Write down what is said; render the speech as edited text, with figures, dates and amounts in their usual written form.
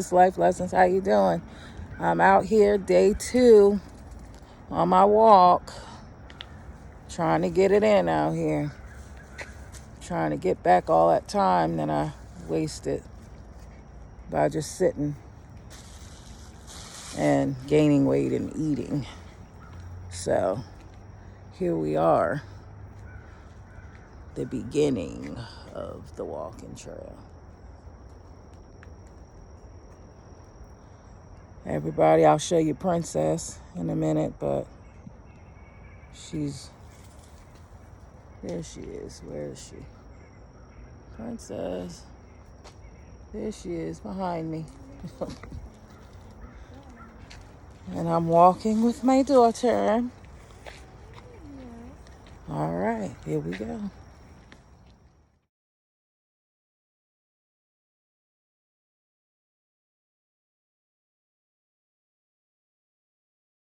Princess Life Lessons. How you doing? I'm out here day 2 on my walk, trying to get it in out here. Trying to get back all that time that I wasted by just sitting and gaining weight and eating. So here we are, the beginning of the walking trail. Everybody, I'll show you Princess in a minute, but there she is. Where is she? Princess. There she is behind me. And I'm walking with my daughter. All right, here we go.